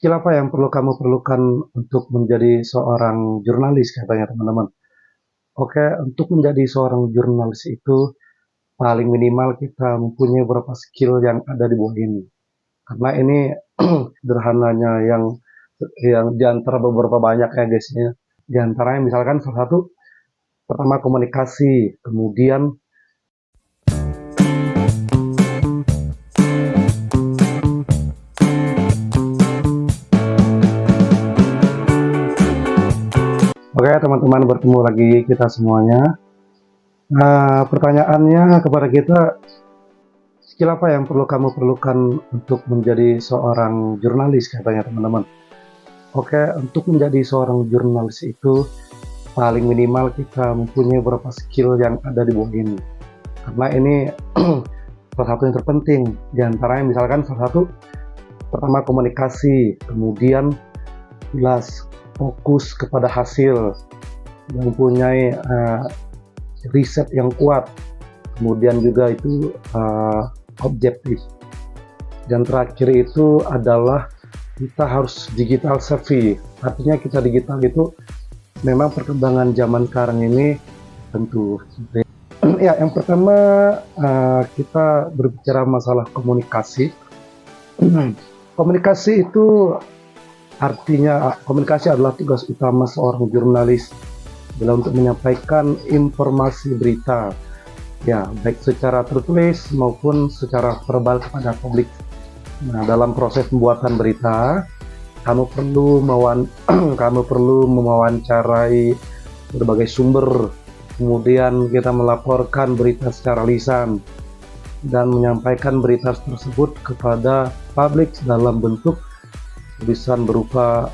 Skill apa yang perlu kamu perlukan untuk menjadi seorang jurnalis katanya teman-teman. Oke, untuk menjadi seorang jurnalis itu paling minimal kita mempunyai beberapa skill yang ada di bawah ini. Karena ini sederhananya yang di antara beberapa banyak ya guys ya. Di antaranya misalkan salah satu pertama komunikasi, kemudian oke teman-teman, bertemu lagi kita semuanya. Nah, pertanyaannya kepada kita, skill apa yang perlu kamu perlukan untuk menjadi seorang jurnalis katanya teman-teman. Oke, untuk menjadi seorang jurnalis itu paling minimal kita mempunyai beberapa skill yang ada di bawah ini. Karena ini salah satu yang terpenting. Di antaranya misalkan salah satu pertama komunikasi, kemudian jelas fokus kepada hasil, mempunyai riset yang kuat, kemudian juga itu objektif. Dan terakhir itu adalah kita harus digital savvy. Artinya kita digital itu memang perkembangan zaman sekarang ini tentu. Ya, yang pertama kita berbicara masalah komunikasi. Komunikasi itu artinya komunikasi adalah tugas utama seorang jurnalis dalam untuk menyampaikan informasi berita, ya baik secara tertulis maupun secara verbal kepada publik. Nah, dalam proses pembuatan berita, kamu perlu mewawancarai berbagai sumber, kemudian kita melaporkan berita secara lisan dan menyampaikan berita tersebut kepada publik dalam bentuk tulisan berupa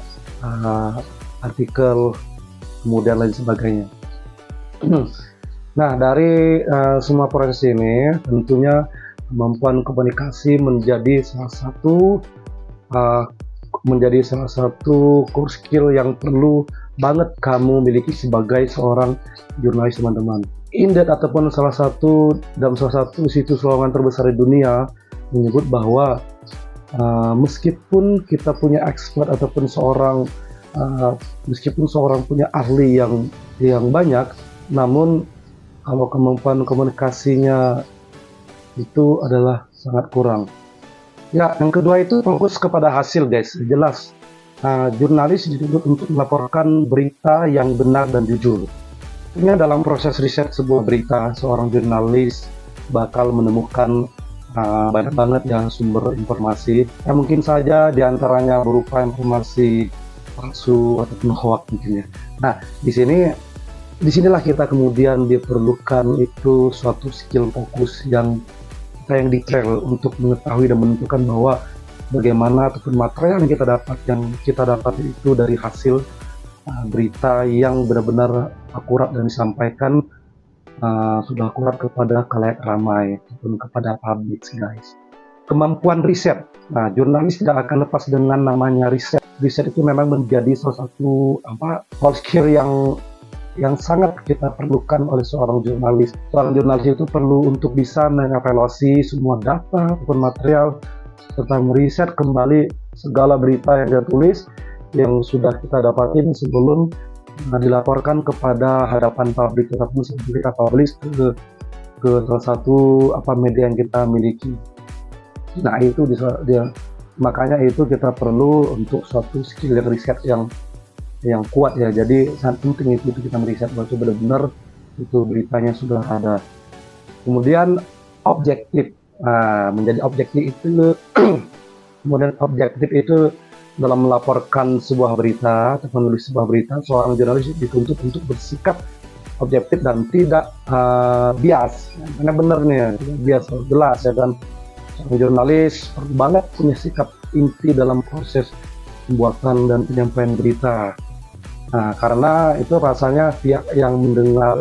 artikel, kemudian lain sebagainya. Nah, dari semua proses ini tentunya kemampuan komunikasi menjadi salah satu core skill yang perlu banget kamu miliki sebagai seorang jurnalis teman-teman. Indef ataupun salah satu situs lowongan terbesar di dunia menyebut bahwa meskipun kita punya expert ataupun meskipun seorang punya ahli yang banyak, namun kalau kemampuan komunikasinya itu adalah sangat kurang. Ya, yang kedua itu fokus kepada hasil guys. Jelas, jurnalis dituntut untuk melaporkan berita yang benar dan jujur. Tentunya dalam proses riset sebuah berita, seorang jurnalis bakal menemukan banyak banget ya sumber informasi yang mungkin saja diantaranya berupa informasi palsu ataupun hoax mungkin ya. Nah, disinilah kita kemudian diperlukan itu suatu skill fokus yang detail untuk mengetahui dan menentukan bahwa bagaimana ataupun material yang kita dapat itu dari hasil berita yang benar-benar akurat dan disampaikan sudah akurat kepada khalayak ramai ataupun kepada publik guys. Kemampuan riset. Nah, jurnalis tidak akan lepas dengan namanya riset. Riset itu memang menjadi salah satu core skill yang sangat kita perlukan oleh seorang jurnalis. Seorang jurnalis itu perlu untuk bisa mengevaluasi semua data ataupun material serta meriset kembali segala berita yang dia tulis yang sudah kita dapatin sebelum dilaporkan kepada hadapan publik ataupun kita publish ke salah satu media yang kita miliki. Nah, itu makanya itu kita perlu untuk suatu skill riset yang kuat ya. Jadi sangat penting itu kita meriset bahwa itu benar-benar itu beritanya sudah ada. Kemudian objektif. Menjadi objektif itu kemudian objektif itu dalam melaporkan sebuah berita atau menulis sebuah berita, seorang jurnalis dituntut untuk bersikap objektif dan tidak bias. Karena benar nih, tidak bias, jelas ya kan. Seorang jurnalis perlu banget punya sikap inti dalam proses pembuatan dan penyampaian berita. Nah, karena itu rasanya pihak yang mendengar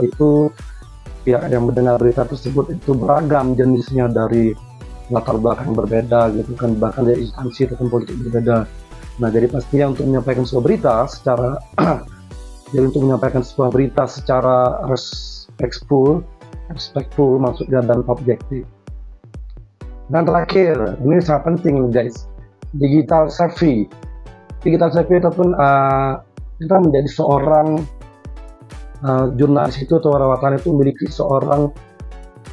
berita tersebut itu beragam jenisnya dari latar belakang berbeda gitu kan, bahkan dari instansi ataupun politik berbeda. Nah, jadi pastinya untuk menyampaikan sebuah berita secara respectful maksudnya dan objektif. Dan terakhir, ini sangat penting guys, digital savvy. digital savvy ataupun kita menjadi seorang jurnalis itu atau wartawan itu memiliki seorang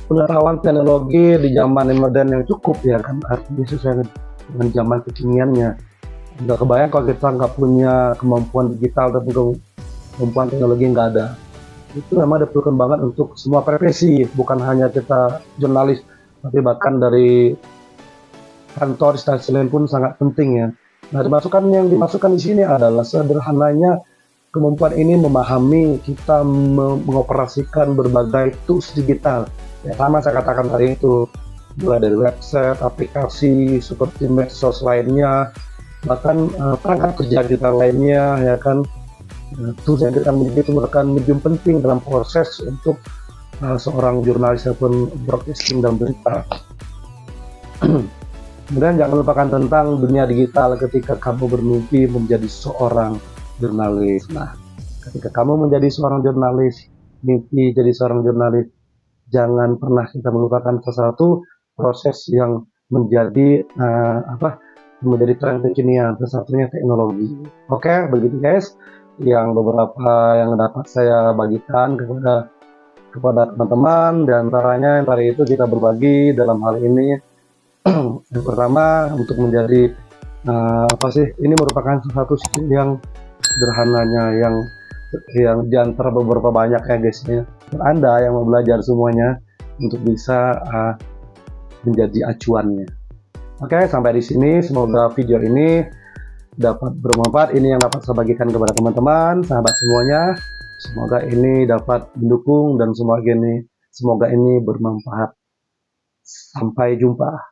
pengetahuan teknologi di zaman yang modern yang cukup ya kan, artinya sesuai dengan zaman kekiniannya. Nggak kebayang kalau kita nggak punya kemampuan digital atau kemampuan teknologi, nggak ada. Itu memang diperlukan banget untuk semua profesi, bukan hanya kita jurnalis, tapi bahkan dari kantor instansi lain pun sangat penting ya. Nah, yang dimasukkan di sini adalah sederhananya kemampuan ini memahami kita mengoperasikan berbagai tools digital. Ya, sama saya katakan tadi itu, mulai dari website, aplikasi seperti medsos lainnya, bahkan perangkat kerja kita lainnya, ya kan. Tools yang kita miliki itu merupakan medium penting dalam proses untuk seorang jurnalis ataupun broadcasting dan berita. Kemudian jangan lupakan tentang dunia digital ketika kamu bermimpi menjadi seorang jurnalis. Nah, ketika kamu menjadi seorang jurnalis, mimpi jadi seorang jurnalis, jangan pernah kita melupakan sesuatu proses yang menjadi menjadi tren kekinian, satunya teknologi. Oke, begitu guys, yang beberapa yang dapat saya bagikan kepada teman-teman, dan antaranya yang tadi itu kita berbagi dalam hal ini. Yang pertama, untuk menjadi ini merupakan sesuatu yang sederhananya yang diantara beberapa banyak ya guys ya. Anda yang mau belajar semuanya untuk bisa menjadi acuannya. Oke, sampai di sini. Semoga video ini dapat bermanfaat. Ini yang dapat saya bagikan kepada teman-teman, sahabat semuanya. Semoga ini dapat mendukung dan semoga ini bermanfaat. Sampai jumpa.